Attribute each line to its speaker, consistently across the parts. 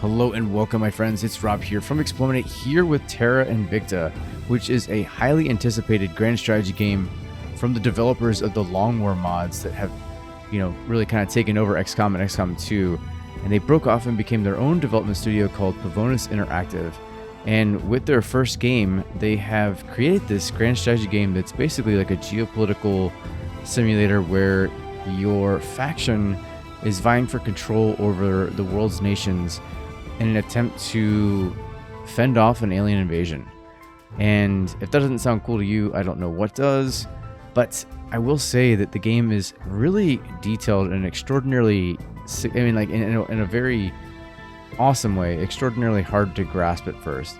Speaker 1: Hello and welcome, my friends. It's Rob here from eXplanation, here with Terra Invicta, which is a highly anticipated grand strategy game from the developers of the Long War mods that have, really kind of taken over XCOM and XCOM 2. And they broke off and became their own development studio called Pavonis Interactive. And with their first game, they have created this grand strategy game that's basically like a geopolitical simulator where your faction is vying for control over the world's nations in an attempt to fend off an alien invasion. And if that doesn't sound cool to you, I don't know what does. But I will say that the game is really detailed and extraordinarily, in a very awesome way, extraordinarily hard to grasp at first.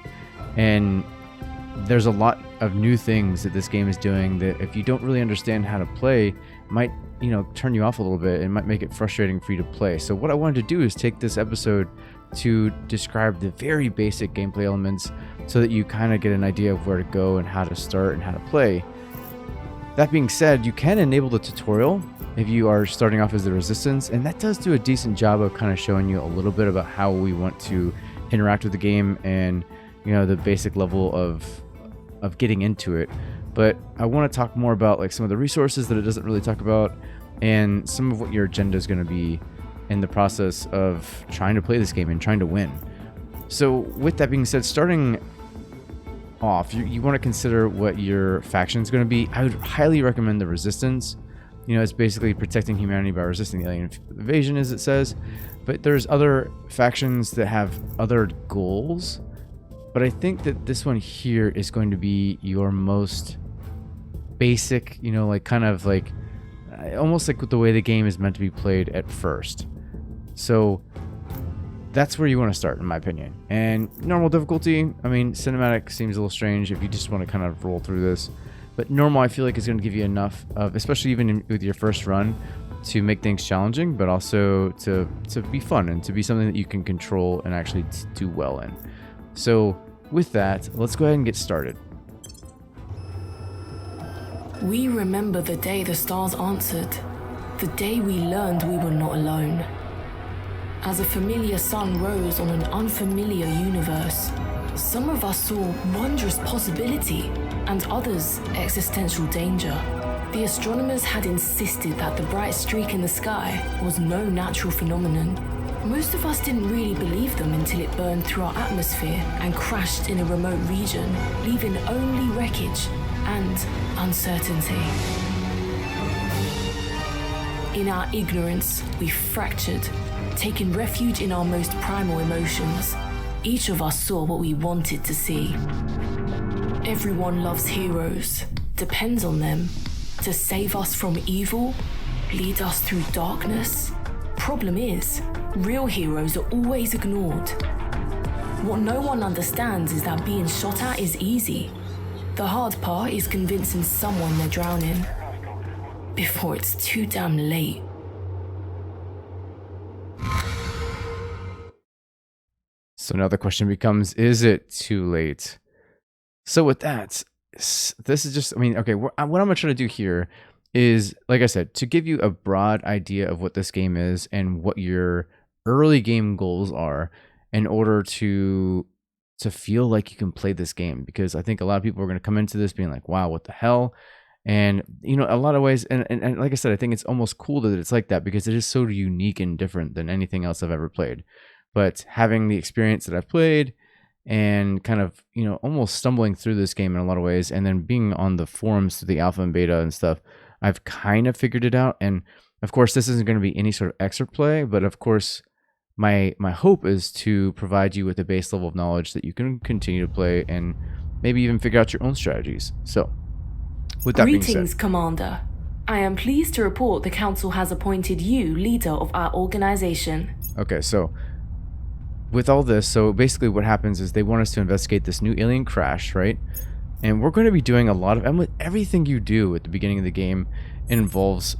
Speaker 1: And there's a lot of new things that this game is doing that if you don't really understand how to play, might turn you off a little bit and might make it frustrating for you to play. So what I wanted to do is take this episode to describe the very basic gameplay elements so that you kind of get an idea of where to go and how to start and how to play. That being said, you can enable the tutorial if you are starting off as the Resistance, and that does do a decent job of kind of showing you a little bit about how we want to interact with the game and the basic level of getting into it. But I want to talk more about like some of the resources that it doesn't really talk about and some of what your agenda is going to be in the process of trying to play this game and trying to win. So with that being said, starting off, you want to consider what your faction is going to be. I would highly recommend the Resistance. It's basically protecting humanity by resisting the alien invasion, as it says. But there's other factions that have other goals. But I think that this one here is going to be your most basic, almost like the way the game is meant to be played at first. So that's where you want to start, in my opinion. And normal difficulty, cinematic seems a little strange if you just want to kind of roll through this. But normal, I feel like, is going to give you enough of, especially even with your first run, to make things challenging, but also to be fun and to be something that you can control and actually do well in. So with that, let's go ahead and get started.
Speaker 2: We remember the day the stars answered, the day we learned we were not alone. As a familiar sun rose on an unfamiliar universe, some of us saw wondrous possibility and others existential danger. The astronomers had insisted that the bright streak in the sky was no natural phenomenon. Most of us didn't really believe them until it burned through our atmosphere and crashed in a remote region, leaving only wreckage and uncertainty. In our ignorance, we fractured, taking refuge in our most primal emotions. Each of us saw what we wanted to see. Everyone loves heroes, depends on them, to save us from evil, lead us through darkness. Problem is, real heroes are always ignored. What no one understands is that being shot at is easy. The hard part is convincing someone they're drowning before it's too damn late.
Speaker 1: So now the question becomes, is it too late? So with that, this is just, okay, what I'm going to try to do here is, like I said, to give you a broad idea of what this game is and what your early game goals are in order to feel like you can play this game. Because I think a lot of people are going to come into this being like, wow, what the hell? And, a lot of ways, and like I said, I think it's almost cool that it's like that because it is so unique and different than anything else I've ever played. But having the experience that I've played and kind of, almost stumbling through this game in a lot of ways, and then being on the forums through the alpha and beta and stuff, I've kind of figured it out. And of course, this isn't going to be any sort of expert play, but of course, my hope is to provide you with a base level of knowledge that you can continue to play and maybe even figure out your own strategies. So, with that being said,
Speaker 2: Greetings, Commander. I am pleased to report the Council has appointed you leader of our organization.
Speaker 1: Okay, so with all this, so basically what happens is they want us to investigate this new alien crash, right? And we're going to be doing a lot of, and everything you do at the beginning of the game involves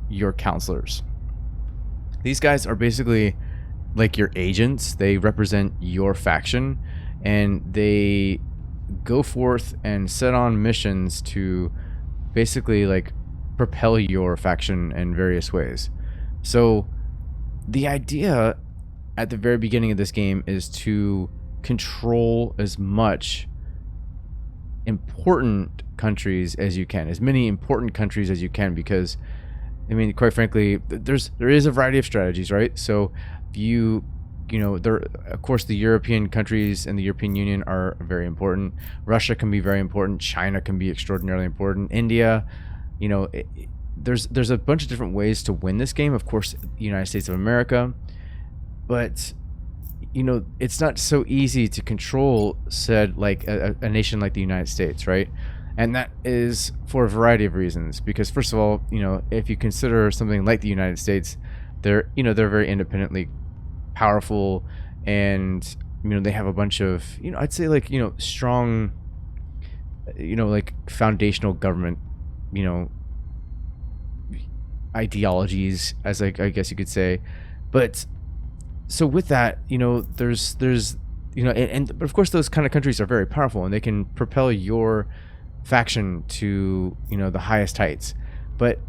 Speaker 1: your counselors. These guys are basically like your agents. They represent your faction, and they go forth and set on missions to basically like propel your faction in various ways. So the idea at the very beginning of this game is to control as much important countries as you can, as many important countries as you can, because I mean, quite frankly, there is a variety of strategies, right? So there, of course, the European countries and the European Union are very important. Russia can be very important. China can be extraordinarily important. India, there's a bunch of different ways to win this game. Of course, the United States of America, but it's not so easy to control said like a nation like the United States, right? And that is for a variety of reasons. Because first of all, if you consider something like the United States, they're very independently powerful, and they have a bunch of I'd say like strong like foundational government ideologies, as I guess you could say. But so with that, there's but of course those kind of countries are very powerful, and they can propel your faction to the highest heights. But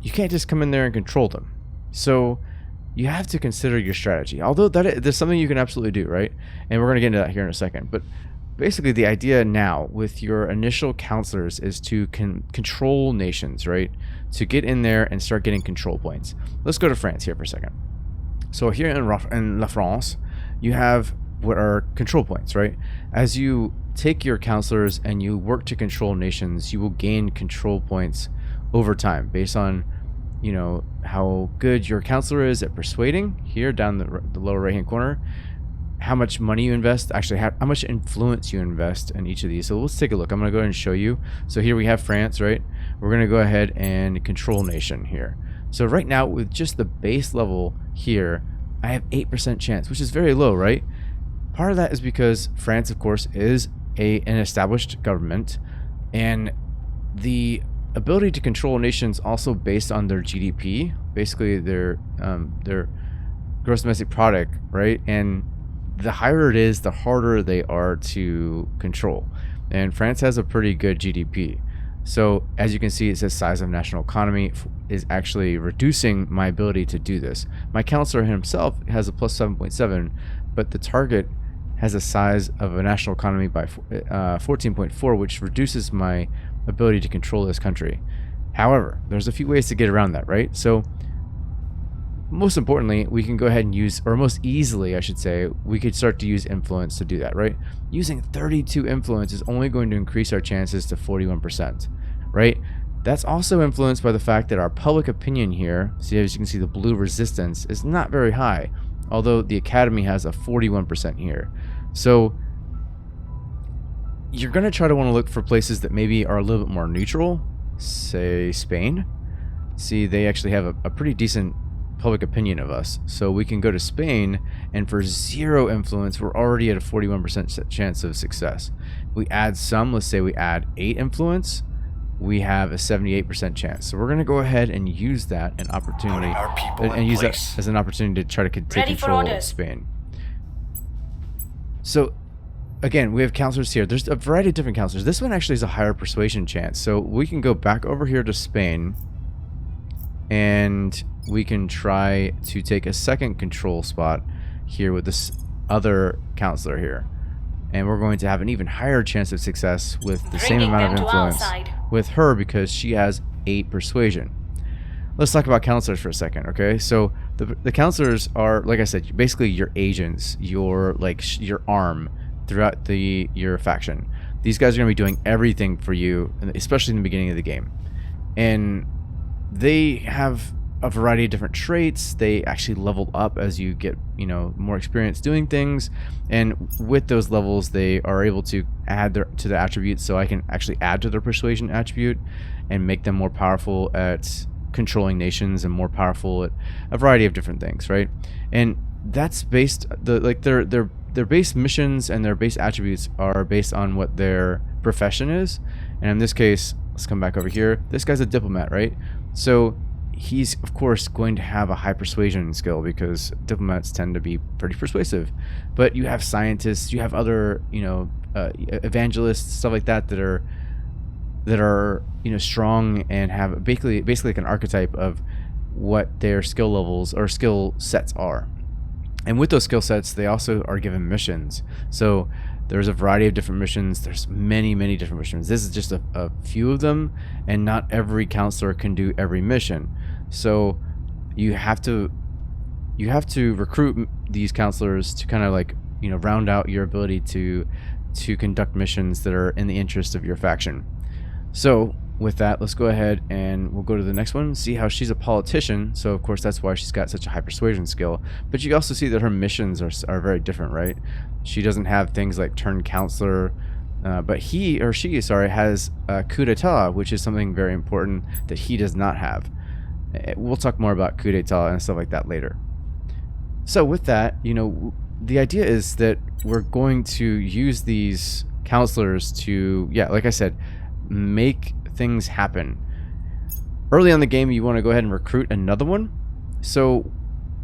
Speaker 1: you can't just come in there and control them. So you have to consider your strategy, although there's something you can absolutely do, right? And we're going to get into that here in a second. But basically the idea now with your initial counselors is to control nations, right? To get in there and start getting control points. Let's go to France here for a second. So here in La France, you have what are control points, right? As you take your counselors and you work to control nations, you will gain control points over time based on how good your counselor is at persuading. Here down the lower right hand corner, how much money you invest, actually how much influence you invest in each of these. So let's take a look. I'm going to go ahead and show you. So here we have France, right? We're going to go ahead and control nation here. So right now with just the base level here, I have 8% chance, which is very low, right? Part of that is because France, of course, is an established government, and the ability to control nations also based on their GDP, basically their gross domestic product, right? And the higher it is, the harder they are to control. And France has a pretty good GDP. So as you can see, it says size of national economy is actually reducing my ability to do this. My counselor himself has a plus 7.7, but the target has a size of a national economy by 14.4, which reduces my ability to control this country. However, there's a few ways to get around that, right? So most importantly, we can go ahead and use, or most easily I should say, we could start to use influence to do that, right? Using 32 influence is only going to increase our chances to 41%, right? That's also influenced by the fact that our public opinion here, see, as you can see, the blue resistance is not very high, although the academy has a 41% here. So you're going to try to want to look for places that maybe are a little bit more neutral, say Spain. See, they actually have a pretty decent public opinion of us. So we can go to Spain, and for 0 influence, we're already at a 41% chance of success. We add some, let's say we add 8 influence, we have a 78% chance. So we're going to go ahead and use that an opportunity and use that as an opportunity to try to take control of Spain. So again, we have counselors here. There's a variety of different counselors. This one actually has a higher persuasion chance. So we can go back over here to Spain, and we can try to take a second control spot here with this other counselor here. And we're going to have an even higher chance of success with the same amount of influence with her, because she has 8 persuasion. Let's talk about counselors for a second, okay? So the counselors are, like I said, basically your agents, your arm throughout your faction. These guys are going to be doing everything for you, especially in the beginning of the game. And they have a variety of different traits. They actually level up as you get, more experience doing things. And with those levels, they are able to add to the attributes. So I can actually add to their persuasion attribute and make them more powerful at controlling nations and more powerful at a variety of different things, right? And that's based their base missions and their base attributes are based on what their profession is. And in this case, let's come back over here. This guy's a diplomat, right? So he's of course going to have a high persuasion skill, because diplomats tend to be pretty persuasive. But you have scientists, you have other evangelists, stuff like that, that are that are, strong and have basically like an archetype of what their skill levels or skill sets are. And with those skill sets, they also are given missions. So there's a variety of different missions. There's many, many different missions. This is just a few of them, and not every counselor can do every mission. So you have to recruit these counselors to kind of like, round out your ability to conduct missions that are in the interest of your faction. So with that, let's go ahead and we'll go to the next one. See how she's a politician. So of course that's why she's got such a high persuasion skill. But you also see that her missions are very different, right? She doesn't have things like turn counselor, but he or she, sorry, has a coup d'etat, which is something very important that he does not have. We'll talk more about coup d'etat and stuff like that later. So with that, the idea is that we're going to use these counselors to, like I said, make things happen. Early on in the game, you want to go ahead and recruit another one. So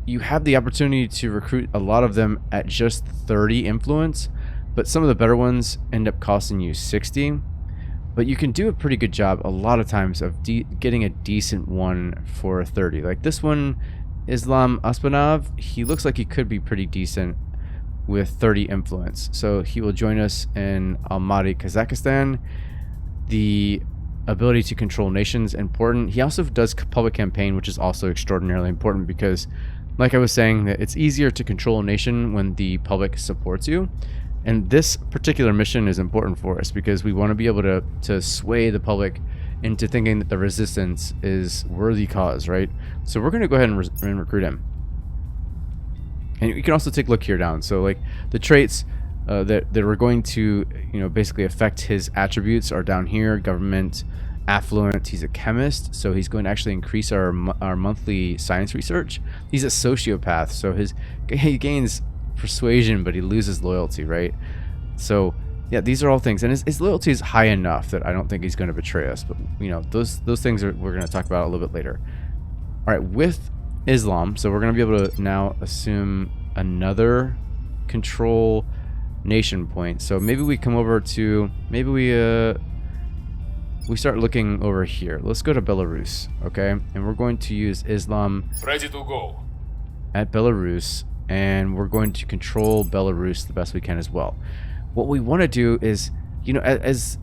Speaker 1: you have the opportunity to recruit a lot of them at just 30 influence, but some of the better ones end up costing you 60. But you can do a pretty good job a lot of times of getting a decent one for 30. Like this one, Islam Aspanov, he looks like he could be pretty decent with 30 influence. So he will join us in Almaty, Kazakhstan. The ability to control nations important. He also does public campaign, which is also extraordinarily important because, like I was saying, that it's easier to control a nation when the public supports you. And this particular mission is important for us because we want to be able to sway the public into thinking that the resistance is worthy cause, right? So we're going to go ahead and recruit him. And you can also take a look here down. So like the traits that are going to, basically affect his attributes are down here. Government, affluent. He's a chemist, so he's going to actually increase our monthly science research. He's a sociopath, so he gains persuasion, but he loses loyalty, right? So yeah, these are all things, and his loyalty is high enough that I don't think he's going to betray us. But those things we're going to talk about a little bit later. All right, with Islam, so we're going to be able to now assume another control nation point. So maybe we come over to we start looking over here. Let's go to Belarus, okay? And we're going to use Islam
Speaker 3: Ready to go.
Speaker 1: at Belarus, and we're going to control Belarus the best we can as well. What we want to do is, as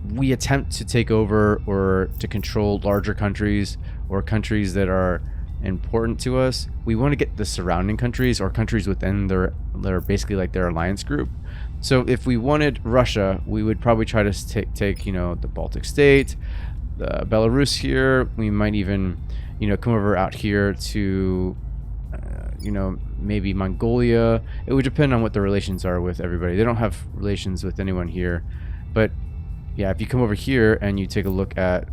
Speaker 1: we attempt to take over or to control larger countries or countries that are important to us, we want to get the surrounding countries or countries within their basically like their alliance group. So if we wanted Russia, we would probably try to take the Baltic state, the Belarus here. We might even come over out here to maybe Mongolia. It would depend on what the relations are with everybody. They don't have relations with anyone here, but yeah, if you come over here and you take a look at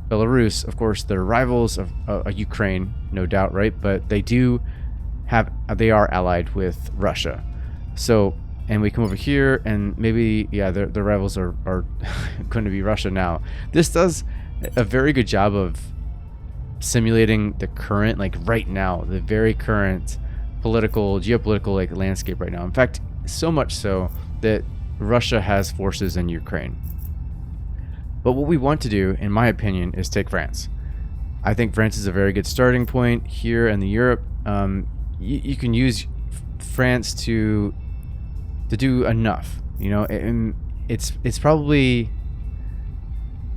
Speaker 1: Belarus, of course, they're rivals of Ukraine, no doubt, right? But they are allied with Russia. So, and we come over here and maybe, their rivals are going to be Russia now. This does a very good job of simulating the current, like right now, the very current geopolitical like landscape right now. In fact, so much so that Russia has forces in Ukraine. But what we want to do, in my opinion, is take France. I think France is a very good starting point here in the Europe. You can use France to do enough, and it's probably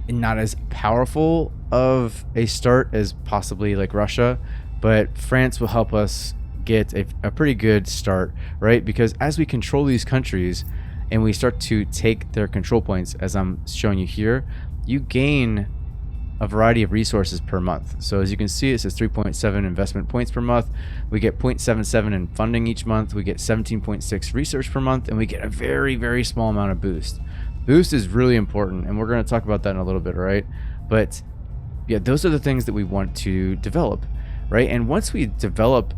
Speaker 1: not as powerful of a start as possibly like Russia, but France will help us get a pretty good start, right? Because as we control these countries and we start to take their control points, as I'm showing you here, you gain a variety of resources per month. So as you can see, it says 3.7 investment points per month. We get 0.77 in funding each month. We get 17.6 research per month, and we get a very, very small amount of boost. Boost is really important, and we're going to talk about that in a little bit, right? But yeah, those are the things that we want to develop, right? And once we develop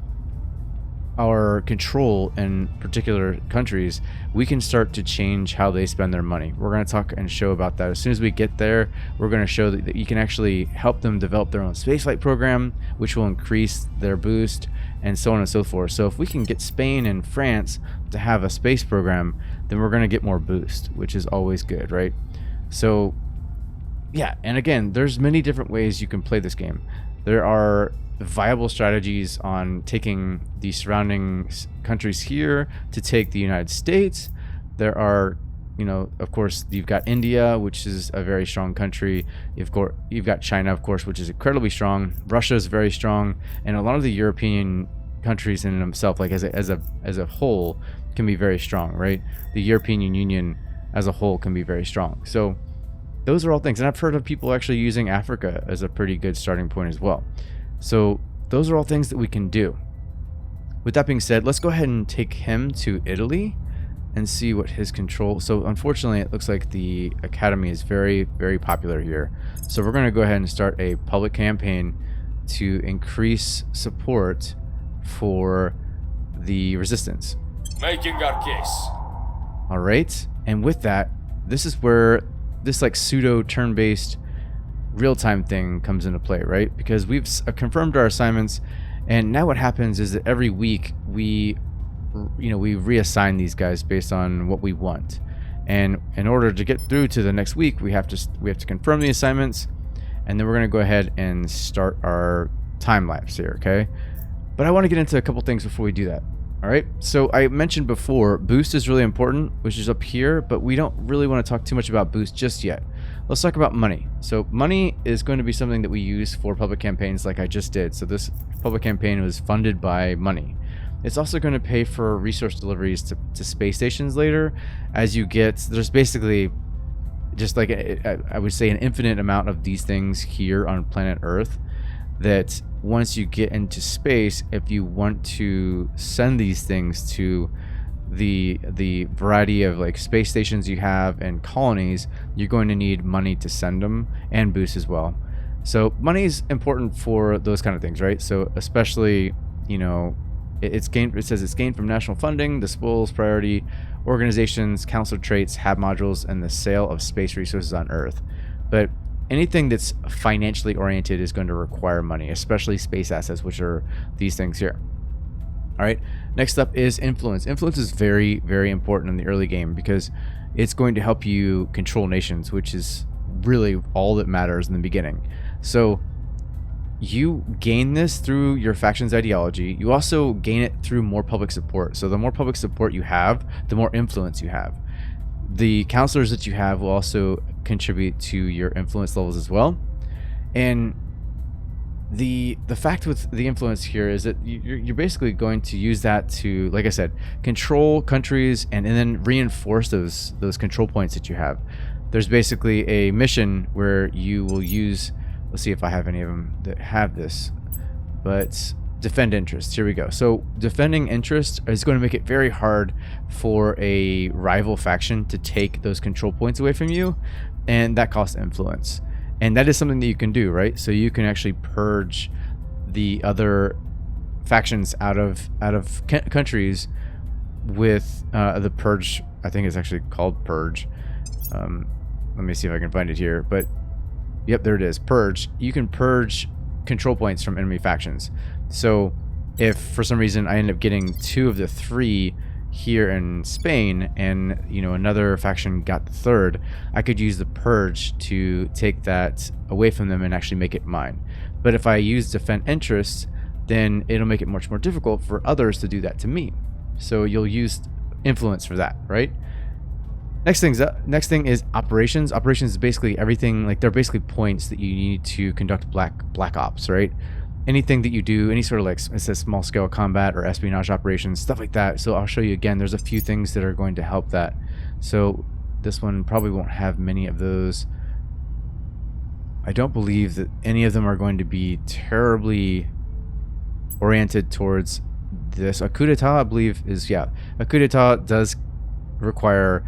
Speaker 1: our control in particular countries, we can start to change how they spend their money. We're going to talk and show about that. As soon as we get there, we're going to show that you can actually help them develop their own spaceflight program, which will increase their boost, and so on and so forth. So if we can get Spain and France to have a space program, then we're going to get more boost, which is always good, right? So yeah, and again, there's many different ways you can play this game. There are viable strategies on taking the surrounding countries here to take the United States. There are, of course, you've got India, which is a very strong country. You've got China, of course, which is incredibly strong. Russia is very strong, and a lot of the European countries in themselves, like as a whole, can be very strong, right? The European Union as a whole can be very strong. So those are all things, and I've heard of people actually using Africa as a pretty good starting point as well. So those are all things that we can do. With that being said, let's go ahead and take him to Italy and see what his control. So unfortunately, it looks like the academy is very, very popular here. So we're going to go ahead and start a public campaign to increase support for the resistance.
Speaker 3: Making our case.
Speaker 1: All right, and with that, this is where this like pseudo turn-based real-time thing comes into play, right? Because we've confirmed our assignments, and now what happens is that every week we reassign these guys based on what we want, and in order to get through to the next week, we have to confirm the assignments, and then we're going to go ahead and start our time lapse here, okay? But I want to get into a couple things before we do that. All right, so I mentioned before, boost is really important, which is up here, but we don't really want to talk too much about boost just yet. Let's talk about money. So money is going to be something that we use for public campaigns like I just did. So this public campaign was funded by money. It's also going to pay for resource deliveries to space stations later, as you get, there's basically just like, I would say, an infinite amount of these things here on planet Earth, that once you get into space, if you want to send these things to the variety of like space stations you have and colonies, you're going to need money to send them, and boost as well. So money is important for those kind of things, right? So especially, it says it's gained from national funding, the spoils priority organizations, council traits, hab modules, and the sale of space resources on Earth. But anything that's financially oriented is going to require money, especially space assets, which are these things here. All right, next up is influence. Influence is very, very important in the early game because it's going to help you control nations, which is really all that matters in the beginning. So you gain this through your faction's ideology. You also gain it through more public support. So the more public support you have, the more influence you have. The counselors that you have will also contribute to your influence levels as well. And the fact with the influence here is that you're basically going to use that to, like I said, control countries and then reinforce those control points that you have. There's basically a mission where you will use, let's see if I have any of them that have this, but defend interest. Here we go. So defending interest is going to make it very hard for a rival faction to take those control points away from you, and that costs influence. And that is something that you can do, right? So you can actually purge the other factions out of countries with the purge. I think it's actually called purge. Let me see if I can find it here. But yep, there it is. Purge. You can purge control points from enemy factions. So if for some reason I end up getting 2 of the 3 here in Spain, and another faction got the 3rd, I could use the purge to take that away from them and actually make it mine. But if I use defend interests, then it'll make it much more difficult for others to do that to me. So you'll use influence for that, right? Next thing is operations. Operations is basically everything, like they're basically points that you need to conduct black ops, right? Anything that you do, any sort of like, it says small scale combat or espionage operations, stuff like that. So I'll show you again, there's a few things that are going to help that. So this one probably won't have many of those. I don't believe that any of them are going to be terribly oriented towards this. A coup d'etat, I believe, is, yeah, a coup d'etat does require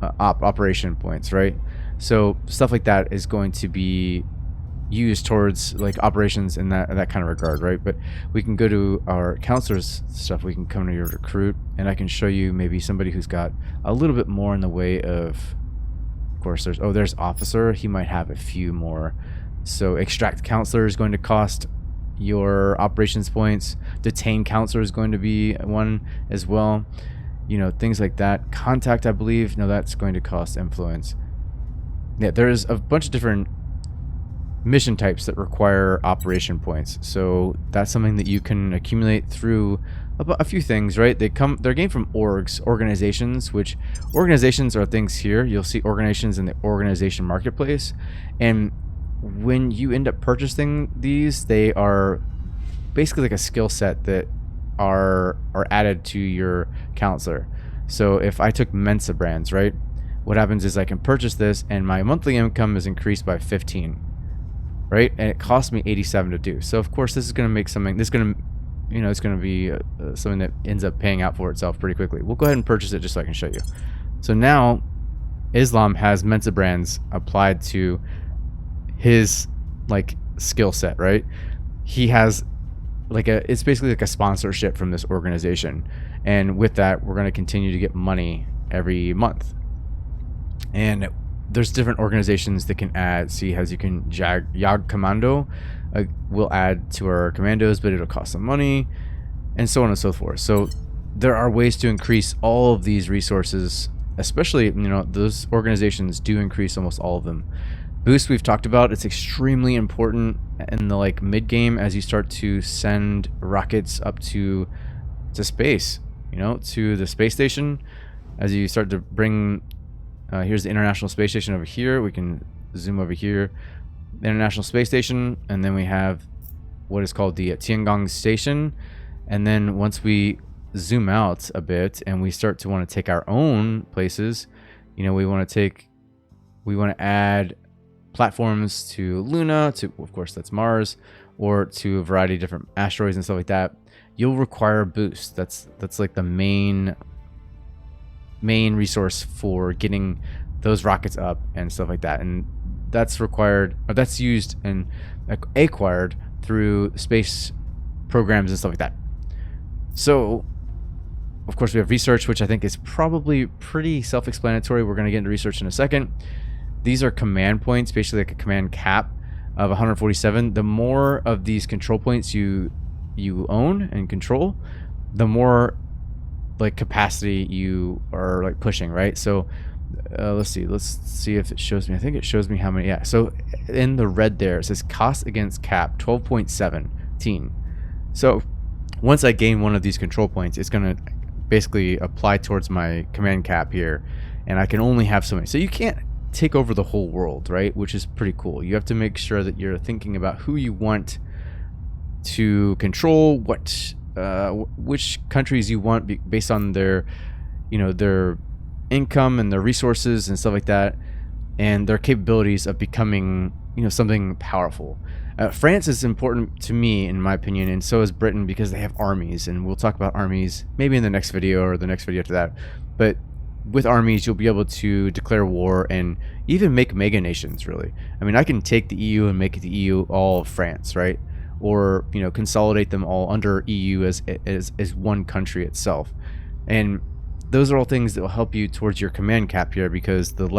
Speaker 1: operation points, right? So stuff like that is going to be used towards like operations in that kind of regard, right? But we can go to our counselors stuff. We can come to your recruit, and I can show you maybe somebody who's got a little bit more in the way of course there's officer. He might have a few more. So extract counselor is going to cost your operations points. Detain counselor is going to be one as well. Things like that. Contact, I believe, no, that's going to cost influence. Yeah, there's a bunch of different mission types that require operation points. So that's something that you can accumulate through a few things, right? They're gained from organizations, which organizations are things here. You'll see organizations in the organization marketplace. And when you end up purchasing these, they are basically like a skill set that are added to your counselor. So if I took Mensa brands, right? What happens is I can purchase this and my monthly income is increased by 15, right? And it cost me 87 to do. So of course this is going to make something, it's going to be something that ends up paying out for itself pretty quickly. We'll go ahead and purchase it just so I can show you. So now Islam has Mensa brands applied to his like skill set, right? He has it's basically like a sponsorship from this organization. And with that, we're going to continue to get money every month. And there's different organizations that can add. See, as you can Jag Commando will add to our commandos, but it'll cost some money, and so on and so forth. So there are ways to increase all of these resources, especially, those organizations do increase almost all of them. Boost we've talked about, it's extremely important in the mid game as you start to send rockets up to space, to the space station. As you start to bring here's the International Space Station over here. We can zoom over here, International Space Station, and then we have what is called the Tiangong Station. And then once we zoom out a bit and we start to want to take our own places, we want to add platforms to Luna, to, of course, that's Mars, or to a variety of different asteroids and stuff like that. You'll require boost. That's like the main resource for getting those rockets up and stuff like that. And that's required, or that's used and acquired through space programs and stuff like that. So of course we have research, which I think is probably pretty self-explanatory. We're going to get into research in a second. These are command points, basically like a command cap of 147. The more of these control points you own and control, the more capacity you are pushing, right? So let's see if it shows me. I think it shows me how many. Yeah, so in the red there it says cost against cap 12.17. So once I gain one of these control points, it's going to basically apply towards my command cap here, and I can only have so many. So you can't take over the whole world, right? Which is pretty cool. You have to make sure that you're thinking about who you want to control, which countries you want based on their their income and their resources and stuff like that, and their capabilities of becoming something powerful. France is important to me, in my opinion, and so is Britain, because they have armies, and we'll talk about armies maybe in the next video or the next video after that. But with armies, you'll be able to declare war and even make mega nations, really. I mean, I can take the EU and make the EU all of France, right? Or consolidate them all under EU as one country itself. And those are all things that will help you towards your command cap here, because the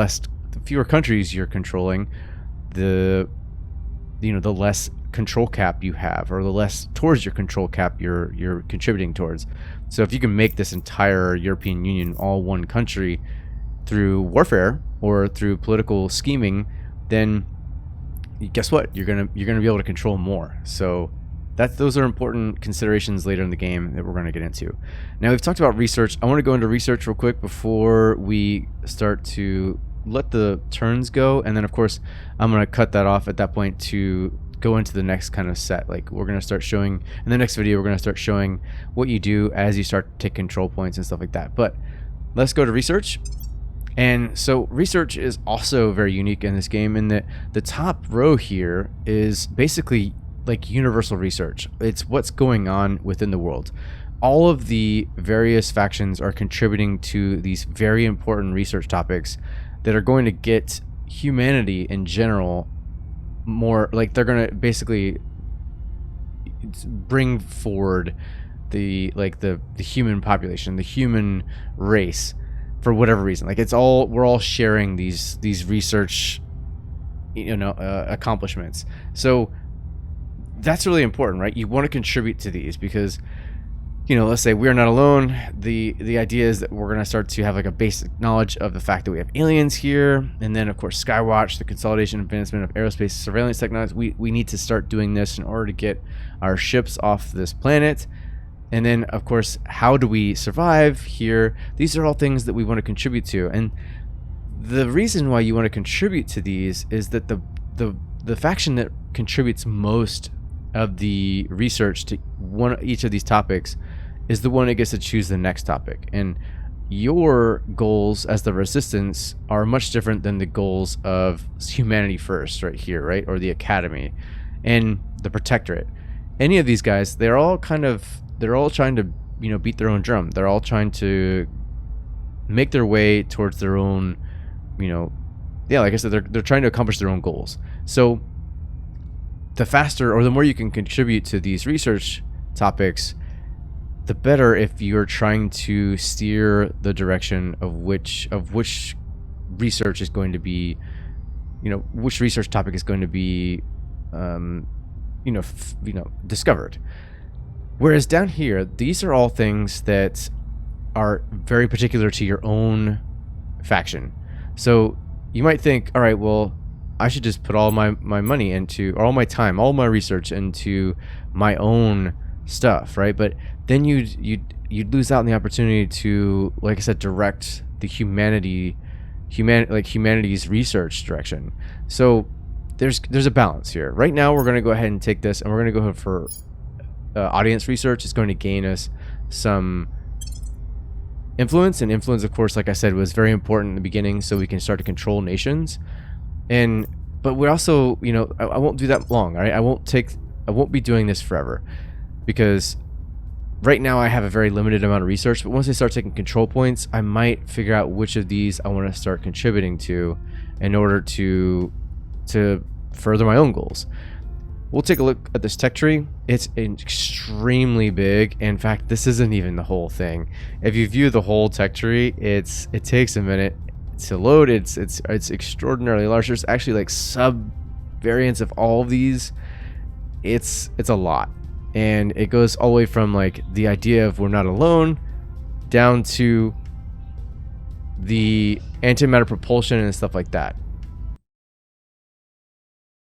Speaker 1: fewer countries you're controlling, the less control cap you have, or the less towards your control cap you're contributing towards. So if you can make this entire European Union all one country through warfare or through political scheming, then guess what? You're gonna be able to control more. So those are important considerations later in the game that we're going to get into. Now we've talked about research. I want to go into research real quick before we start to let the turns go, and then of course I'm going to cut that off at that point to go into the next kind of set. We're going to start showing in the next video, we're going to start showing what you do as you start to take control points and stuff like that. But let's go to research. And so research is also very unique in this game, in that the top row here is basically universal research. It's what's going on within the world. All of the various factions are contributing to these very important research topics that are going to get humanity in general more, they're going to basically bring forward the human population, the human race, for whatever reason. We're all sharing these research accomplishments. So that's really important, right? You want to contribute to these because let's say we're not alone. The idea is that we're going to start to have like a basic knowledge of the fact that we have aliens here. And then, of course, Skywatch, the consolidation and advancement of aerospace surveillance technology. We need to start doing this in order to get our ships off this planet. And then, of course, how do we survive here? These are all things that we want to contribute to. And the reason why you want to contribute to these is that the faction that contributes most of the research to each of these topics is the one that gets to choose the next topic. And your goals as the resistance are much different than the goals of humanity first right here, right? Or the academy and the protectorate. Any of these guys, they're all trying to, beat their own drum. They're all trying to make their way towards their own, like I said, they're trying to accomplish their own goals. So the faster or the more you can contribute to these research topics, the better if you're trying to steer the direction of which research is going to be, which research topic is going to be, discovered. Whereas down here, these are all things that are very particular to your own faction. So you might think, all right, well, I should just put all my money into, or all my time, all my research into my own stuff, right? But then you'd lose out on the opportunity to, like I said, direct the humanity's research direction. So there's a balance here. Right now, we're going to go ahead and take this, and we're going to go for audience research. It's going to gain us some influence, and influence, of course, like I said, was very important in the beginning, so we can start to control nations. But we're also, I won't do that long, all right? I won't be doing this forever, because right now I have a very limited amount of research. But once I start taking control points, I might figure out which of these I want to start contributing to in order to further my own goals. We'll take a look at this tech tree. It's extremely big. In fact, this isn't even the whole thing. If you view the whole tech tree, it takes a minute to load. It's extraordinarily large. There's actually like sub variants of all of these. It's a lot, and it goes all the way from like the idea of we're not alone down to the antimatter propulsion and stuff like that.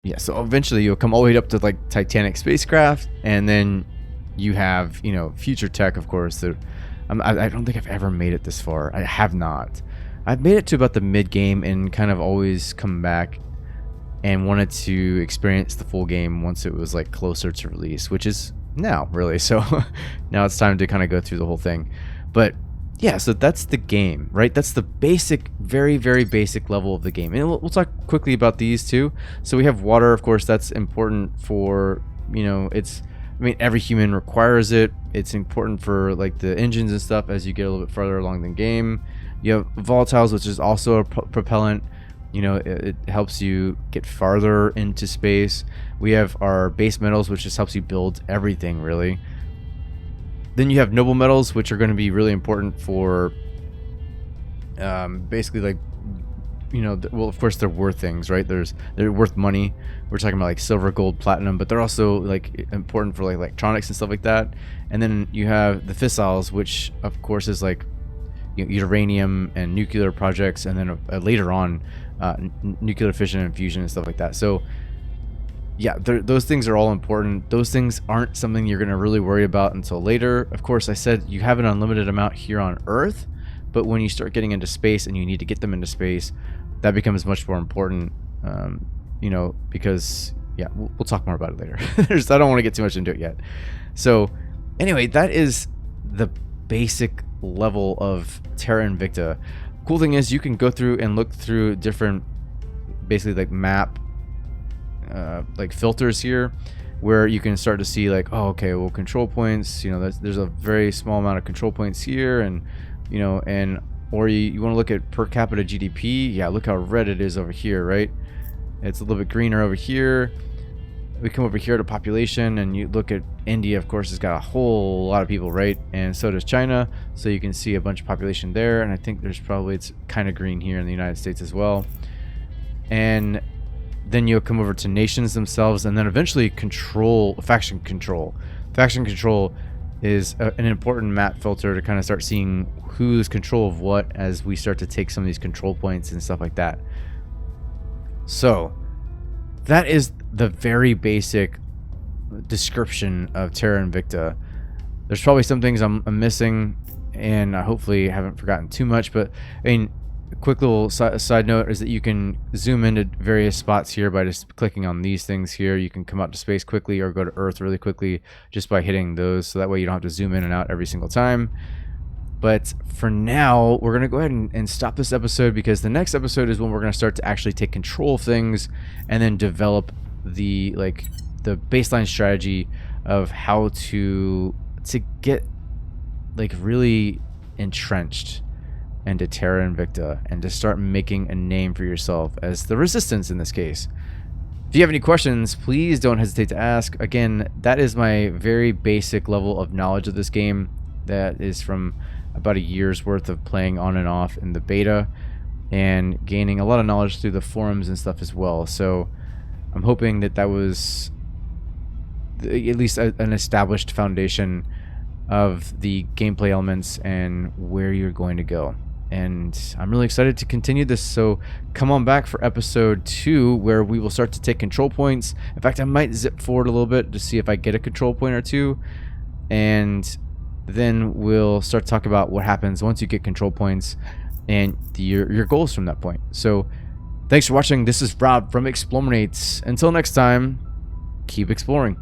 Speaker 1: Yeah, so eventually you'll come all the way up to like Titanic spacecraft, and then you have, future tech, of course. That I don't think I've ever made it this far. I have not. I've made it to about the mid game and kind of always come back and wanted to experience the full game once it was like closer to release, which is now really. So now it's time to kind of go through the whole thing. But yeah, so that's the game, right? That's the basic, very, very basic level of the game. And we'll talk quickly about these too. So we have water, of course. That's important for, every human requires it. It's important for like the engines and stuff as you get a little bit further along the game. You have volatiles, which is also a propellant. It helps you get farther into space. We have our base metals, which just helps you build everything, really. Then you have noble metals, which are going to be really important for basically like, well, of course they're worth things, right? They're worth money. We're talking about like silver, gold, platinum, but they're also like important for like electronics and stuff like that. And then you have the fissiles, which of course is like uranium and nuclear projects, and then later on nuclear fission and fusion and stuff like that. So yeah, those things are all important. Those things aren't something you're going to really worry about until later. Of course, I said you have an unlimited amount here on Earth, but when you start getting into space and you need to get them into space, that becomes much more important, because, yeah, we'll talk more about it later. I don't want to get too much into it yet. So anyway, that is the basic level of Terra Invicta. Cool thing is you can go through and look through different, basically like map, like filters here, where you can start to see like, oh, okay, well, control points, there's a very small amount of control points here, and or you want to look at per capita GDP. Yeah, look how red it is over here, right? It's a little bit greener over here. We come over here to population, and you look at India, of course, has got a whole lot of people, right? And so does China, so you can see a bunch of population there, and I think it's kind of green here in the United States as well. And then you'll come over to nations themselves, and then eventually faction control. Faction control is an important map filter to kind of start seeing who's control of what as we start to take some of these control points and stuff like that. So that is the very basic description of Terra Invicta. There's probably some things I'm missing, and I hopefully haven't forgotten too much, but I mean, a quick little side note is that you can zoom into various spots here by just clicking on these things here. You can come out to space quickly or go to Earth really quickly just by hitting those, so that way you don't have to zoom in and out every single time. But for now, we're going to go ahead and stop this episode, because the next episode is when we're going to start to actually take control of things and then develop the baseline strategy of how to get really entrenched into Terra Invicta and to start making a name for yourself as the Resistance in this case. If you have any questions, please don't hesitate to ask. Again, that is my very basic level of knowledge of this game. That is from about a year's worth of playing on and off in the beta and gaining a lot of knowledge through the forums and stuff as well. So I'm hoping that was at least an established foundation of the gameplay elements and where you're going to go. And I'm really excited to continue this, so come on back for episode 2, where we will start to take control points. In fact, I might zip forward a little bit to see if I get a control point or two, and then we'll start to talk about what happens once you get control points and your goals from that point. So thanks for watching. This is Rob from eXplanation. Until next time, keep exploring.